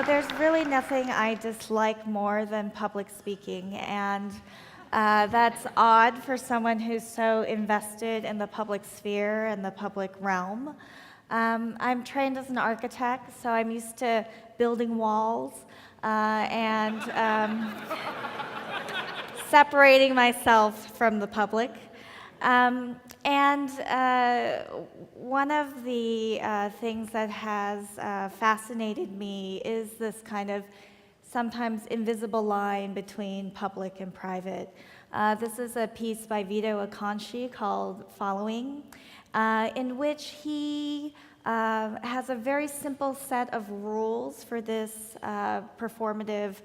there's really nothing I dislike more than public speaking, and that's odd for someone who's so invested in the public sphere and the public realm. I'm trained as an architect, so I'm used to building walls and separating myself from the public. One of the things that has fascinated me is this kind of sometimes invisible line between public and private. This is a piece by Vito Acconci called Following, in which he has a very simple set of rules for this performative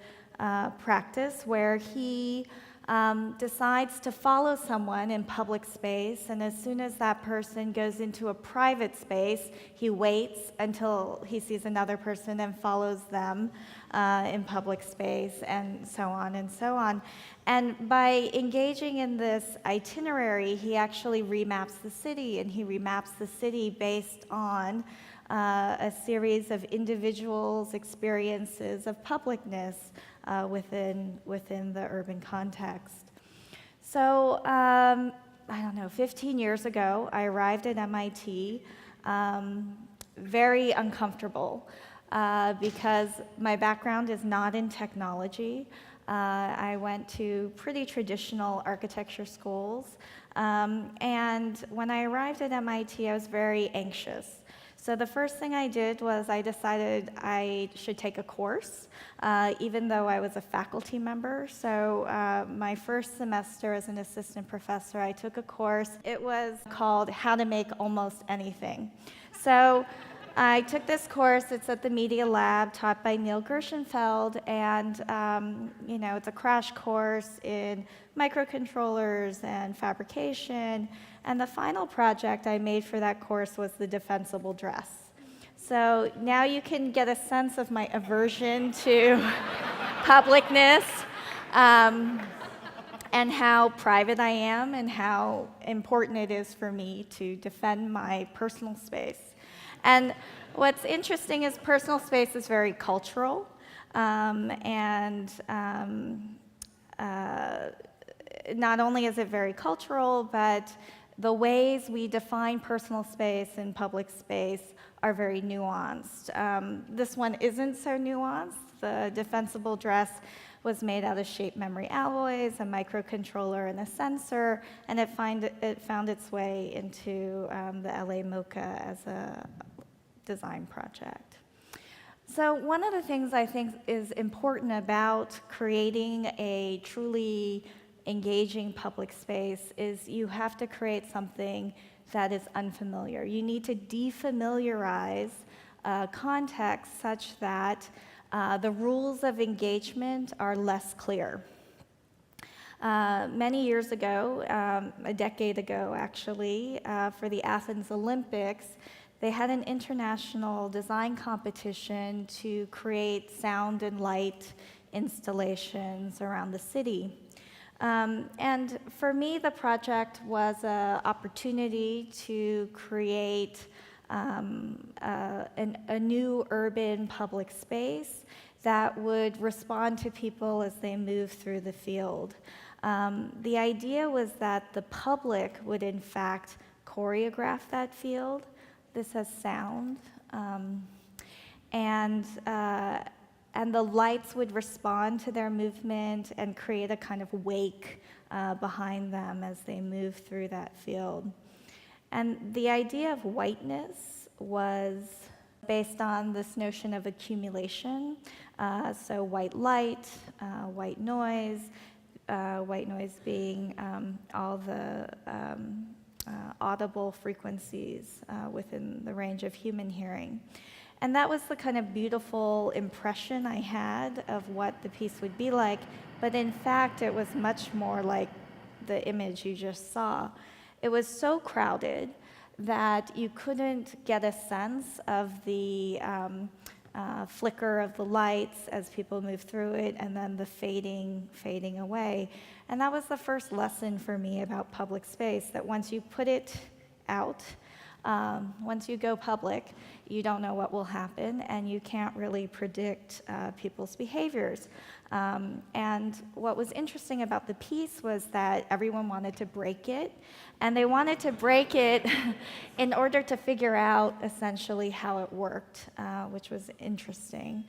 practice where he decides to follow someone in public space, and as soon as that person goes into a private space, he waits until he sees another person and follows them in public space, and so on and so on. And by engaging in this itinerary, he actually remaps the city, and he remaps the city based on a series of individuals' experiences of publicness within the urban context. So, I don't know, 15 years ago, I arrived at MIT, very uncomfortable because my background is not in technology. I went to pretty traditional architecture schools, and when I arrived at MIT, I was very anxious. So the first thing I did was I decided I should take a course, even though I was a faculty member. So my first semester as an assistant professor, I took a course. It was called How to Make Almost Anything. So I took this course. It's at the Media Lab, taught by Neil Gershenfeld, and it's a crash course in microcontrollers and fabrication. And the final project I made for that course was the defensible dress. So now you can get a sense of my aversion to publicness, and how private I am, and how important it is for me to defend my personal space. And what's interesting is personal space is very cultural, not only is it very cultural, but the ways we define personal space and public space are very nuanced. This one isn't so nuanced. The defensible dress was made out of shape memory alloys, a microcontroller, and a sensor, and it found its way into the LA MoCA as a design project. So one of the things I think is important about creating a truly engaging public space is you have to create something that is unfamiliar. You need to defamiliarize context such that the rules of engagement are less clear. Many years ago, a decade ago actually, for the Athens Olympics, they had an international design competition to create sound and light installations around the city. And for me, the project was an opportunity to create a new urban public space that would respond to people as they move through the field. The idea was that the public would, in fact, choreograph that field. This has sound. And the lights would respond to their movement and create a kind of wake behind them as they move through that field. And the idea of whiteness was based on this notion of accumulation. So white light, white noise being all the audible frequencies within the range of human hearing. And that was the kind of beautiful impression I had of what the piece would be like, but in fact it was much more like the image you just saw. It was so crowded that you couldn't get a sense of the flicker of the lights as people moved through it, and then the fading away. And that was the first lesson for me about public space, that once you put it out, Once you go public, you don't know what will happen, and you can't really predict people's behaviors. And what was interesting about the piece was that everyone wanted to break it, and they wanted to break it in order to figure out essentially how it worked, which was interesting.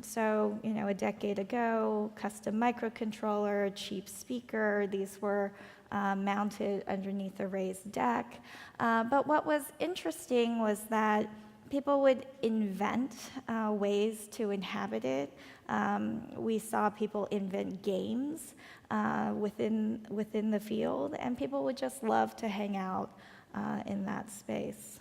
So, a decade ago, custom microcontroller, cheap speaker, these were mounted underneath a raised deck. But what was interesting was that people would invent ways to inhabit it. We saw people invent games within the field, and people would just love to hang out in that space.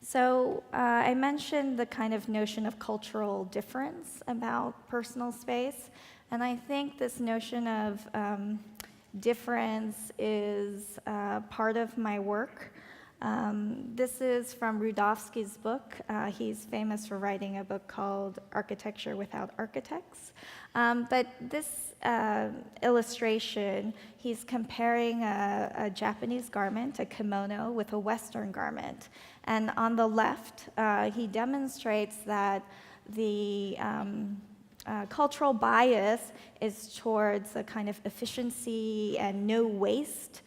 So I mentioned the kind of notion of cultural difference about personal space, and I think this notion of difference is part of my work. This is from Rudofsky's book. He's famous for writing a book called Architecture Without Architects. But this illustration, he's comparing a Japanese garment, a kimono, with a Western garment. And on the left, he demonstrates that the cultural bias is towards a kind of efficiency and no waste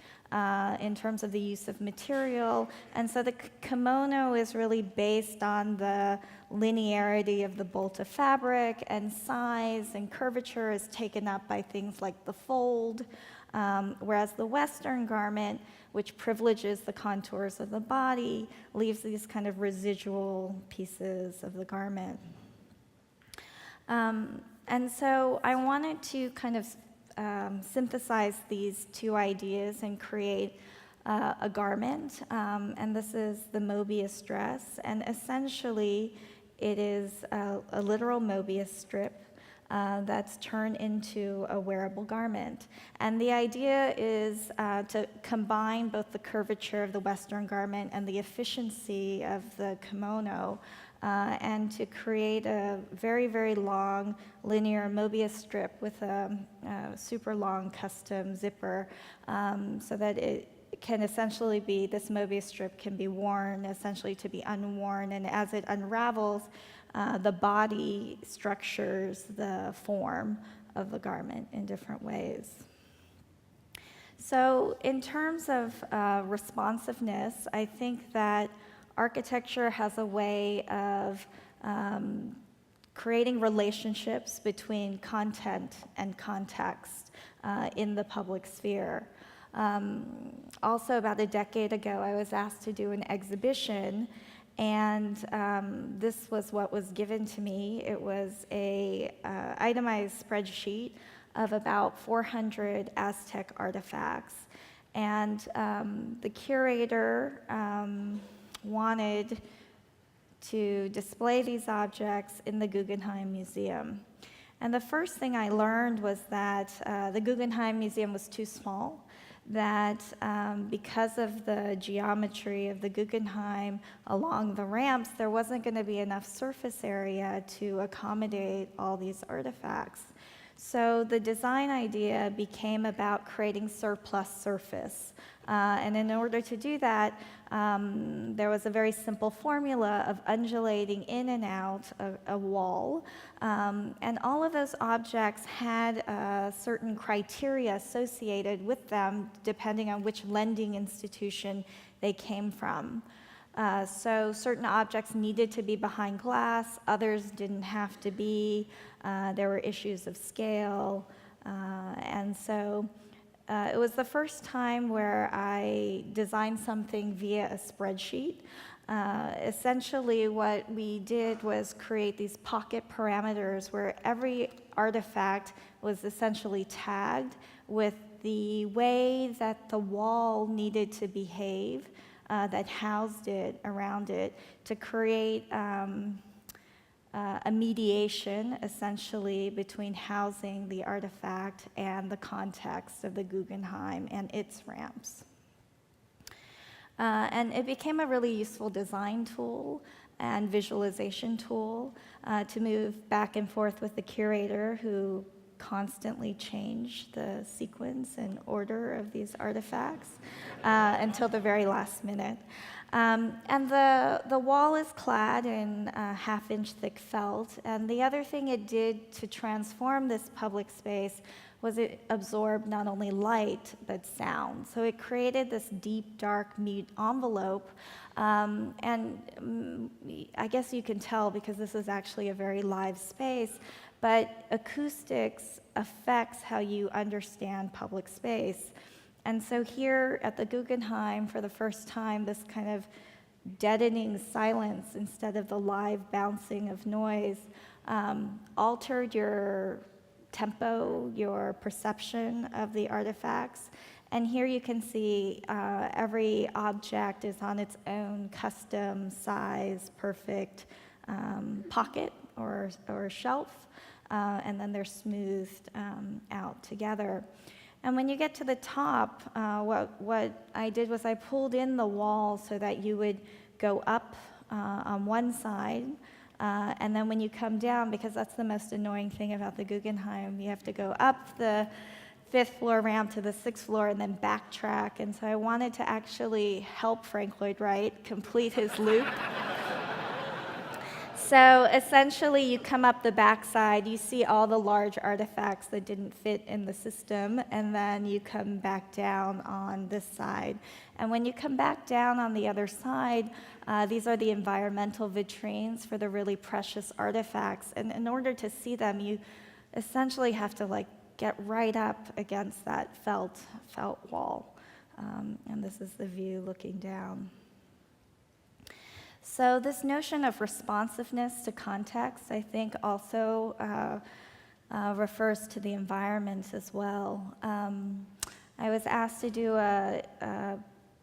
in terms of the use of material. And so the kimono is really based on the linearity of the bolt of fabric, and size and curvature is taken up by things like the fold, whereas the Western garment, which privileges the contours of the body, leaves these kind of residual pieces of the garment. And so I wanted to kind of synthesize these two ideas and create a garment, and this is the Mobius dress, and essentially it is a literal Mobius strip that's turned into a wearable garment. And the idea is to combine both the curvature of the Western garment and the efficiency of the kimono, and to create a very, very long linear Mobius strip with a super long custom zipper, so that it can essentially be, this Mobius strip can be worn, essentially to be unworn, and as it unravels, the body structures the form of the garment in different ways. So in terms of responsiveness, I think that architecture has a way of creating relationships between content and context in the public sphere. Also, about a decade ago, I was asked to do an exhibition, and this was what was given to me. It was a itemized spreadsheet of about 400 Aztec artifacts, and the curator wanted to display these objects in the Guggenheim Museum. And the first thing I learned was that the Guggenheim Museum was too small, that because of the geometry of the Guggenheim along the ramps, there wasn't going to be enough surface area to accommodate all these artifacts. So the design idea became about creating surplus surface. And in order to do that, there was a very simple formula of undulating in and out a wall. And all of those objects had certain criteria associated with them, depending on which lending institution they came from. So certain objects needed to be behind glass, others didn't have to be. There were issues of scale. And so it was the first time where I designed something via a spreadsheet. Essentially, what we did was create these pocket parameters where every artifact was essentially tagged with the way that the wall needed to behave that housed it around it to create a mediation, essentially, between housing the artifact and the context of the Guggenheim and its ramps. And it became a really useful design tool and visualization tool to move back and forth with the curator, who constantly change the sequence and order of these artifacts until the very last minute. And the wall is clad in half-inch thick felt, and the other thing it did to transform this public space was it absorbed not only light, but sound. So it created this deep, dark, mute envelope, and I guess you can tell because this is actually a very live space, but acoustics affects how you understand public space. And so here at the Guggenheim, for the first time, this kind of deadening silence instead of the live bouncing of noise altered your tempo, your perception of the artifacts. And here you can see every object is on its own custom size, perfect pocket or shelf, and then they're smoothed out together. And when you get to the top, what I did was I pulled in the wall so that you would go up on one side, and then when you come down, because that's the most annoying thing about the Guggenheim, you have to go up the 5th floor ramp to the 6th floor and then backtrack. And so I wanted to actually help Frank Lloyd Wright complete his loop. So essentially, you come up the backside, you see all the large artifacts that didn't fit in the system, and then you come back down on this side. And when you come back down on the other side, these are the environmental vitrines for the really precious artifacts. And in order to see them, you essentially have to get right up against that felt wall. And this is the view looking down. So this notion of responsiveness to context, I think, also refers to the environment as well. I was asked to do a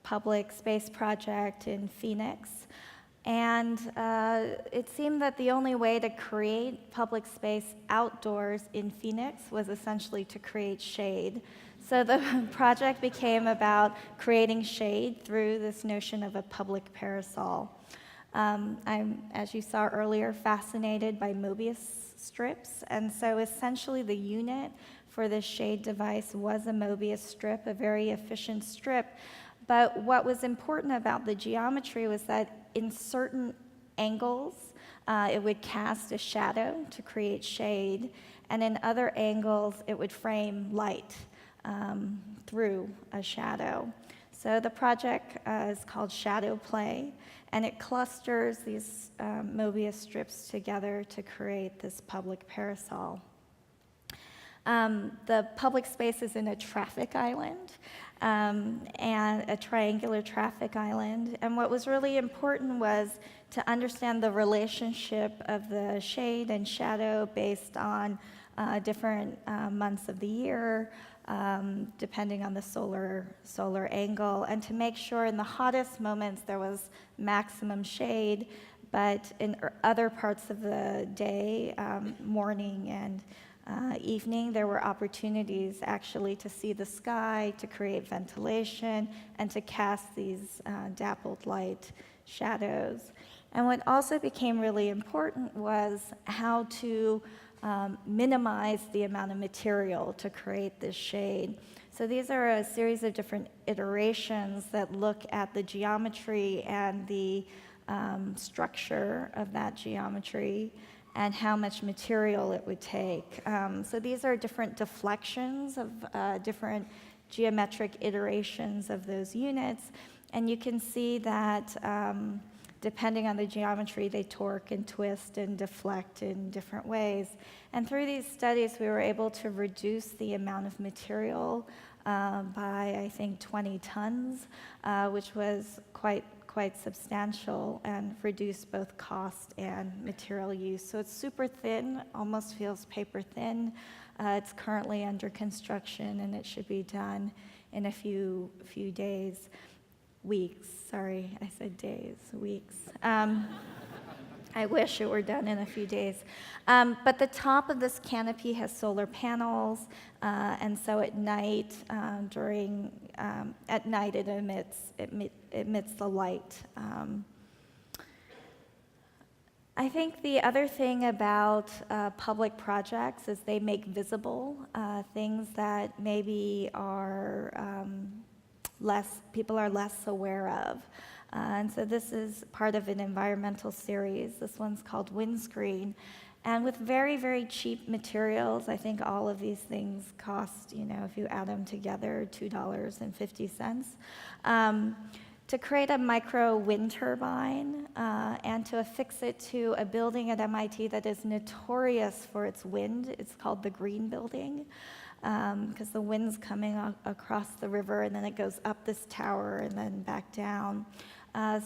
public space project in Phoenix, and it seemed that the only way to create public space outdoors in Phoenix was essentially to create shade. So the project became about creating shade through this notion of a public parasol. I'm, as you saw earlier, fascinated by Mobius strips, and so essentially the unit for this shade device was a Mobius strip, a very efficient strip. But what was important about the geometry was that in certain angles, it would cast a shadow to create shade, and in other angles, it would frame light through a shadow. So the project is called Shadow Play, and it clusters these Mobius strips together to create this public parasol. The public space is in a traffic island, and a triangular traffic island. And what was really important was to understand the relationship of the shade and shadow based on different months of the year, depending on the solar angle, and to make sure in the hottest moments there was maximum shade, but in other parts of the day, morning and evening, there were opportunities actually to see the sky, to create ventilation, and to cast these dappled light shadows. And what also became really important was how to minimize the amount of material to create this shade. So these are a series of different iterations that look at the geometry and the structure of that geometry and how much material it would take. So these are different deflections of different geometric iterations of those units, and you can see that depending on the geometry, they torque and twist and deflect in different ways. And through these studies, we were able to reduce the amount of material by, I think, 20 tons, which was quite substantial, and reduce both cost and material use. So it's super thin, almost feels paper thin. It's currently under construction, and it should be done in a few days. Weeks, sorry, I said days, weeks. I wish it were done in a few days. But the top of this canopy has solar panels, and so at night, it emits the light. I think the other thing about public projects is they make visible things that maybe are people are less aware of. And so this is part of an environmental series. This one's called Windscreen. And with very, very cheap materials, I think all of these things cost, if you add them together, $2.50. To create a micro wind turbine and to affix it to a building at MIT that is notorious for its wind. It's called the Green Building because the wind's coming across the river and then it goes up this tower and then back down.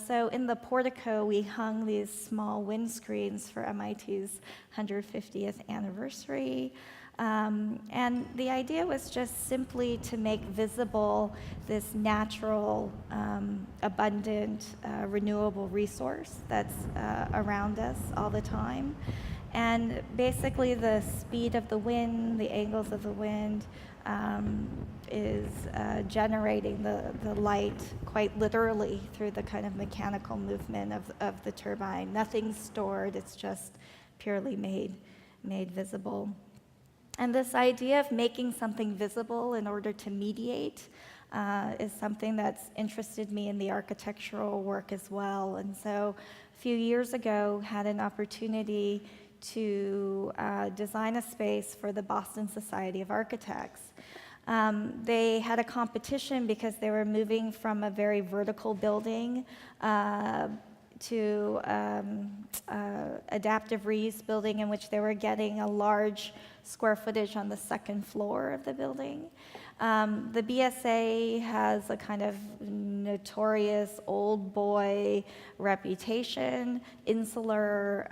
So in the portico, we hung these small windscreens for MIT's 150th anniversary. And the idea was just simply to make visible this natural, abundant, renewable resource that's around us all the time. And basically the speed of the wind, the angles of the wind, is generating the light quite literally through the kind of mechanical movement of the turbine. Nothing's stored, it's just purely made visible. And this idea of making something visible in order to mediate is something that's interested me in the architectural work as well. And so a few years ago, had an opportunity to design a space for the Boston Society of Architects. They had a competition because they were moving from a very vertical building to adaptive reuse building in which they were getting a large square footage on the second floor of the building. The BSA has a kind of notorious old boy reputation, insular,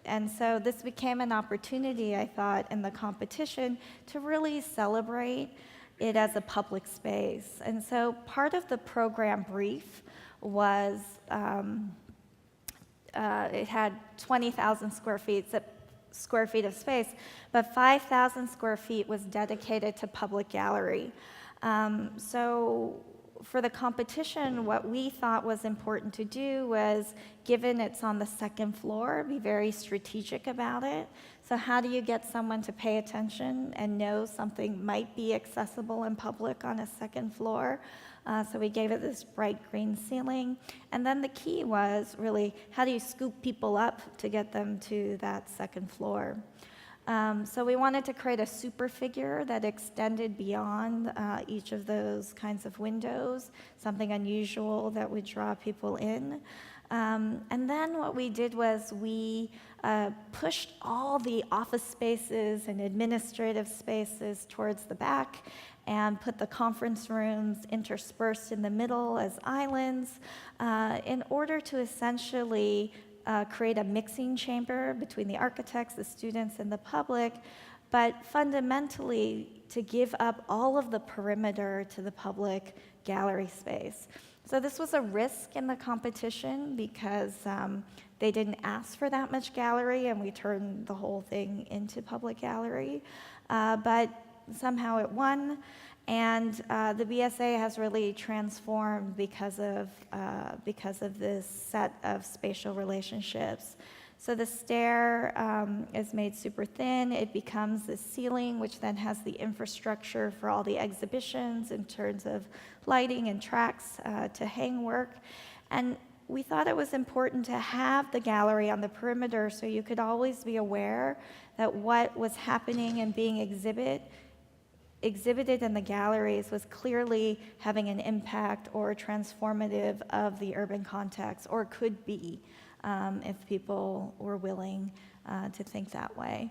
and so this became an opportunity, I thought, in the competition to really celebrate it as a public space. And so part of the program brief was it had 20,000 square feet of space, but 5,000 square feet was dedicated to public gallery. So for the competition, what we thought was important to do was, given it's on the second floor, be very strategic about it. So how do you get someone to pay attention and know something might be accessible in public on a second floor? So we gave it this bright green ceiling. And then the key was really, how do you scoop people up to get them to that second floor? So we wanted to create a super figure that extended beyond each of those kinds of windows, something unusual that would draw people in. And then what we did was we pushed all the office spaces and administrative spaces towards the back and put the conference rooms interspersed in the middle as islands in order to essentially create a mixing chamber between the architects, the students, and the public, but fundamentally to give up all of the perimeter to the public gallery space. So this was a risk in the competition because they didn't ask for that much gallery, and we turned the whole thing into public gallery. But somehow it won, and the BSA has really transformed because of this set of spatial relationships. So the stair is made super thin. It becomes the ceiling, which then has the infrastructure for all the exhibitions in terms of lighting and tracks to hang work. And we thought it was important to have the gallery on the perimeter so you could always be aware that what was happening and being exhibited in the galleries was clearly having an impact or transformative of the urban context, or could be if people were willing to think that way.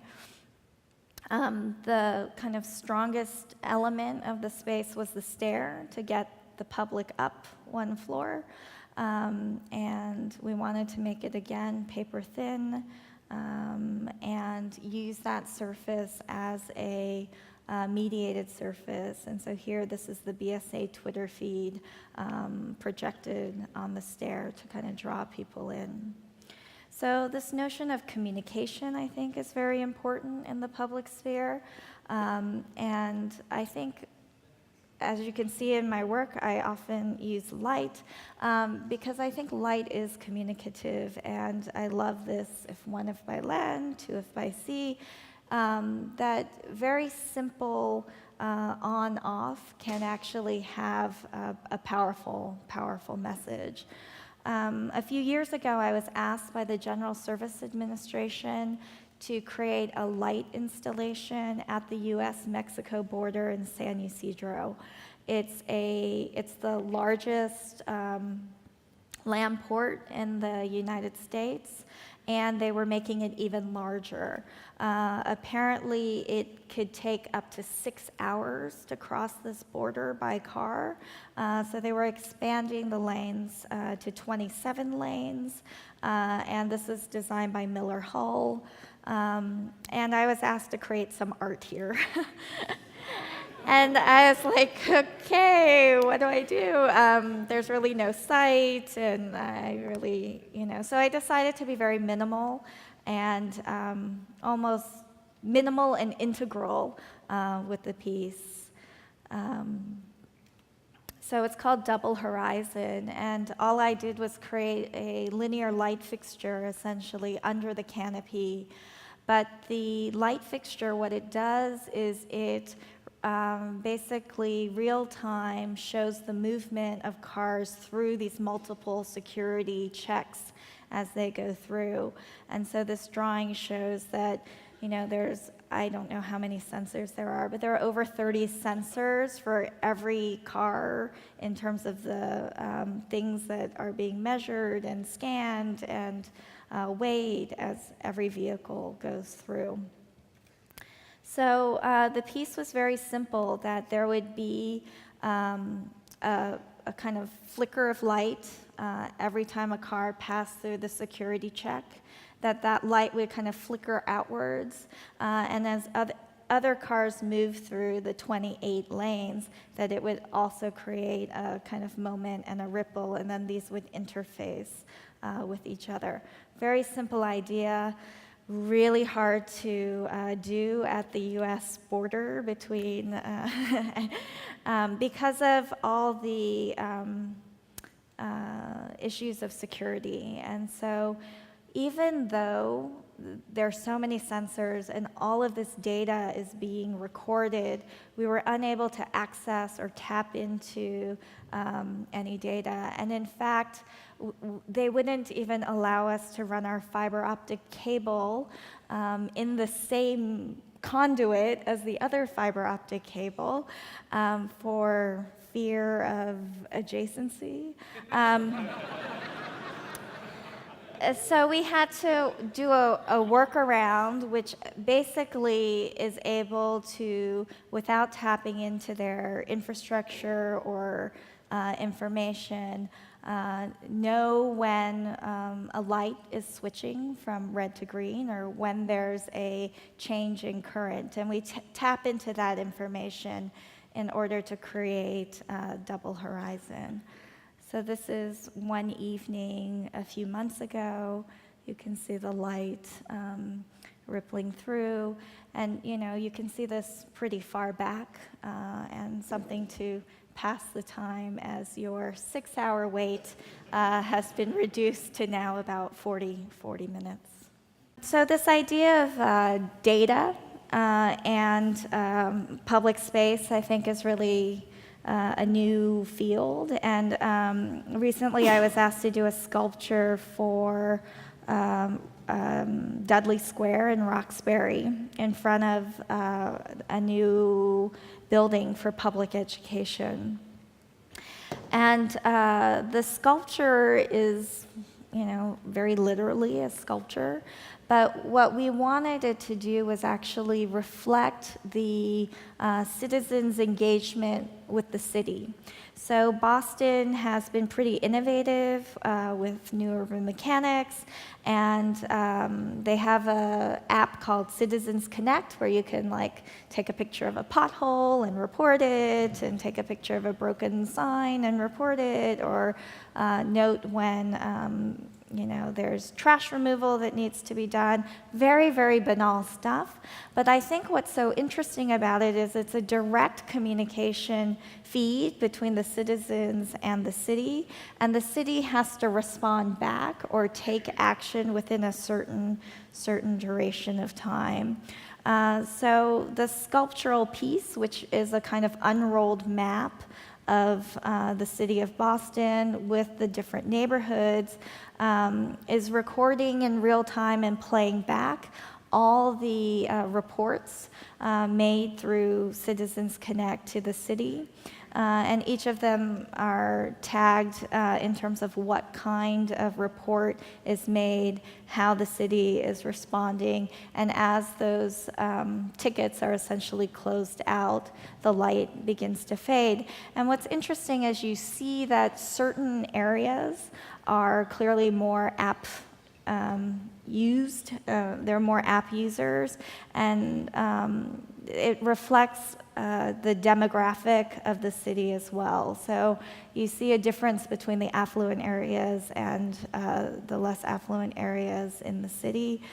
The kind of strongest element of the space was the stair to get the public up one floor. And we wanted to make it, again, paper thin and use that surface as a mediated surface. And so here, this is the BSA Twitter feed projected on the stair to kind of draw people in. So this notion of communication, I think, is very important in the public sphere. And I think as you can see in my work, I often use light because I think light is communicative, and I love this, if one, if by land, two, if by sea, that very simple on-off can actually have a powerful, powerful message. A few years ago, I was asked by the General Service Administration to create a light installation at the U.S.-Mexico border in San Ysidro. It's the largest land port in the United States, and they were making it even larger. Apparently, it could take up to 6 hours to cross this border by car. So they were expanding the lanes to 27 lanes, and this is designed by Miller Hull. And I was asked to create some art here. And I was like, okay, what do I do? There's really no site, and I really, so I decided to be very minimal and almost minimal and integral with the piece. So it's called Double Horizon, and all I did was create a linear light fixture essentially under the canopy. But the light fixture, what it does is it basically real-time shows the movement of cars through these multiple security checks as they go through. And so this drawing shows that, there's, I don't know how many sensors there are, but there are over 30 sensors for every car in terms of the things that are being measured and scanned and weighed as every vehicle goes through. So the piece was very simple, that there would be a kind of flicker of light every time a car passed through the security check, that light would kind of flicker outwards, and as other cars move through the 28 lanes, that it would also create a kind of moment and a ripple, and then these would interface with each other. Very simple idea. Really hard to do at the U.S. border between, because of all the issues of security. And so even though there are so many sensors and all of this data is being recorded, we were unable to access or tap into any data. And in fact, they wouldn't even allow us to run our fiber optic cable in the same conduit as the other fiber optic cable for fear of adjacency. So we had to do a workaround, which basically is able to, without tapping into their infrastructure or information, know when a light is switching from red to green or when there's a change in current. And we tap into that information in order to create Double Horizon. So this is one evening a few months ago. You can see the light rippling through, and you can see this pretty far back, and something to pass the time as your 6-hour wait has been reduced to now about 40 minutes. So this idea of data and public space, I think, is really a new field. And recently I was asked to do a sculpture for Dudley Square in Roxbury in front of a new building for public education. And the sculpture is, very literally a sculpture. But what we wanted it to do was actually reflect the citizens' engagement with the city. So Boston has been pretty innovative with new urban mechanics, and they have an app called Citizens Connect where you can take a picture of a pothole and report it, and take a picture of a broken sign and report it, or note when there's trash removal that needs to be done, very, very banal stuff. But I think what's so interesting about it is it's a direct communication feed between the citizens and the city has to respond back or take action within a certain duration of time. So the sculptural piece, which is a kind of unrolled map of the city of Boston with the different neighborhoods, is recording in real time and playing back all the reports made through Citizens Connect to the city. And each of them are tagged in terms of what kind of report is made, how the city is responding, and as those tickets are essentially closed out, the light begins to fade. And what's interesting is you see that certain areas are clearly more app used, there are more app users, and it reflects the demographic of the city as well. So you see a difference between the affluent areas and the less affluent areas in the city,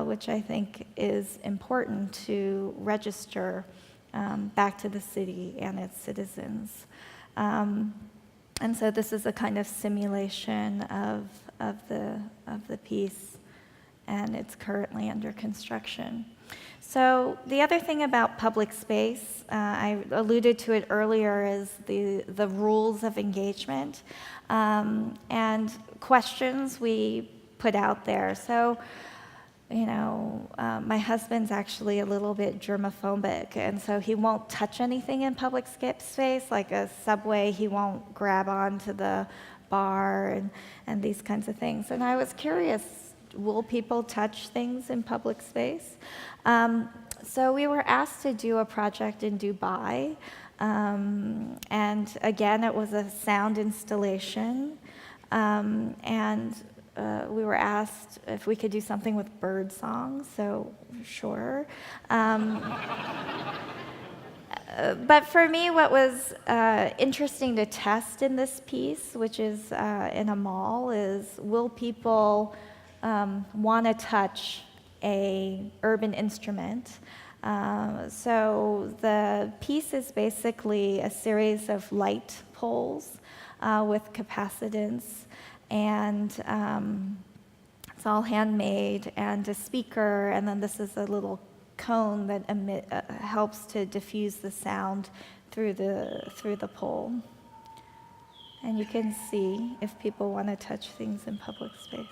which I think is important to register back to the city and its citizens. And so this is a kind of simulation of the piece, and it's currently under construction. So the other thing about public space, I alluded to it earlier, is the rules of engagement and questions we put out there. So, my husband's actually a little bit germophobic, and so he won't touch anything in public space, like a subway. He won't grab onto the bar and these kinds of things. And I was curious, will people touch things in public space? So we were asked to do a project in Dubai, and again, it was a sound installation, and we were asked if we could do something with bird songs, so sure. But for me, what was interesting to test in this piece, which is in a mall, is will people want to touch a urban instrument? So the piece is basically a series of light poles with capacitance, and it's all handmade, and a speaker, and then this is a little cone that helps to diffuse the sound through the pole. And you can see if people want to touch things in public space.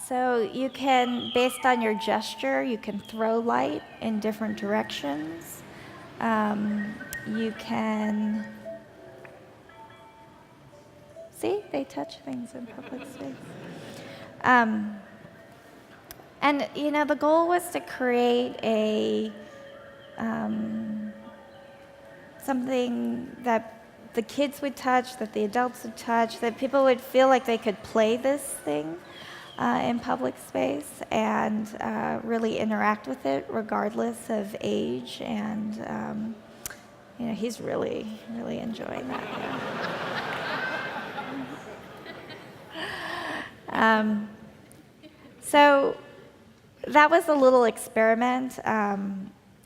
So you can, based on your gesture, you can throw light in different directions. You can, see, they touch things in public space. And the goal was to create something that the kids would touch, that the adults would touch, that people would feel like they could play this thing in public space and really interact with it regardless of age. And he's really enjoying that. Yeah. So that was a little experiment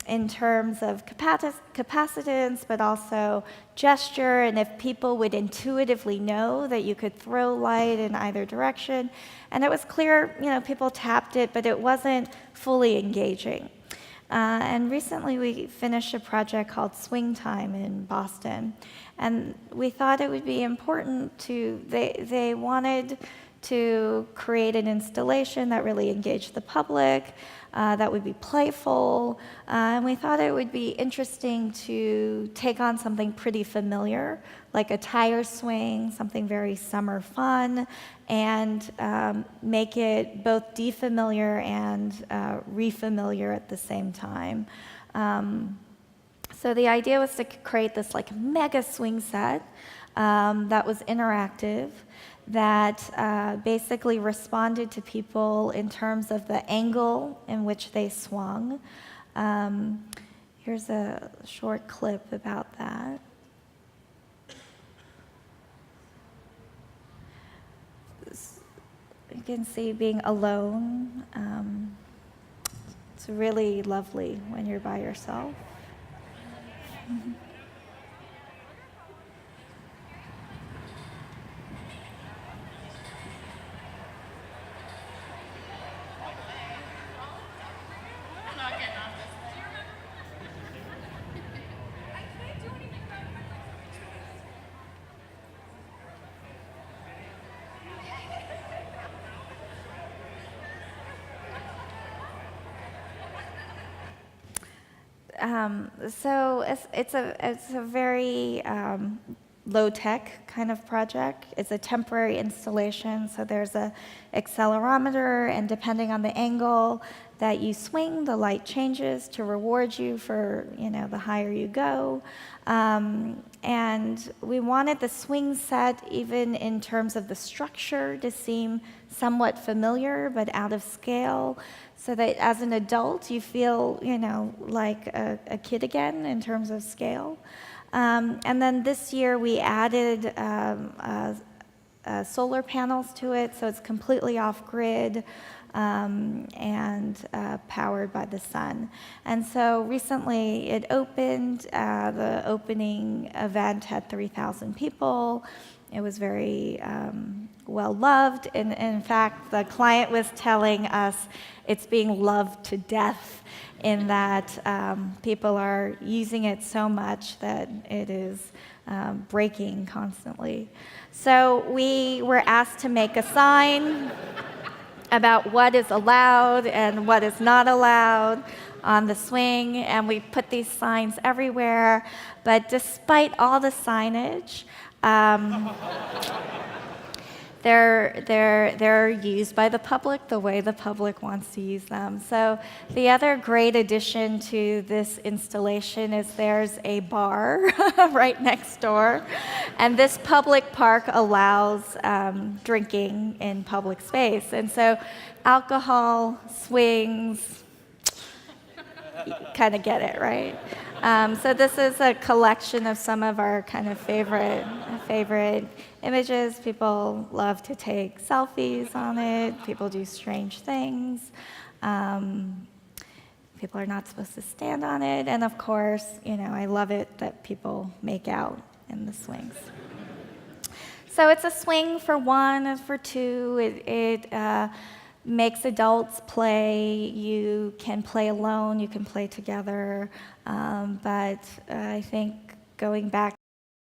in terms of capacitance, but also gesture, and if people would intuitively know that you could throw light in either direction. And it was clear, people tapped it, but it wasn't fully engaging. And recently we finished a project called Swing Time in Boston, and we thought it would be important they wanted to create an installation that really engaged the public, that would be playful, and we thought it would be interesting to take on something pretty familiar, like a tire swing, something very summer fun, and make it both defamiliar and refamiliar at the same time. So the idea was to create this like mega swing set that was interactive, that basically responded to people in terms of the angle in which they swung. Here's a short clip about that. You can see being alone. It's really lovely when you're by yourself. So it's a very low-tech kind of project. It's a temporary installation, so there's a accelerometer, and depending on the angle that you swing, the light changes to reward you for, the higher you go. And we wanted the swing set, even in terms of the structure, to seem somewhat familiar but out of scale, so that as an adult you feel, like a kid again in terms of scale. And then this year we added solar panels to it, so it's completely off-grid and powered by the sun. And so recently it opened. The opening event had 3,000 people. It was very well loved. And in fact, the client was telling us it's being loved to death, in that people are using it so much that it is breaking constantly. So we were asked to make a sign about what is allowed and what is not allowed on the swing, and we put these signs everywhere. But despite all the signage, they're used by the public the way the public wants to use them. So the other great addition to this installation is there's a bar right next door, and this public park allows drinking in public space. And so alcohol, swings, you kind of get it, right? So this is a collection of some of our kind of favorite images. People love to take selfies on it. People do strange things. People are not supposed to stand on it. And of course, I love it that people make out in the swings. So it's a swing for one and for two. It makes adults play. You can play alone, you can play together. But I think going back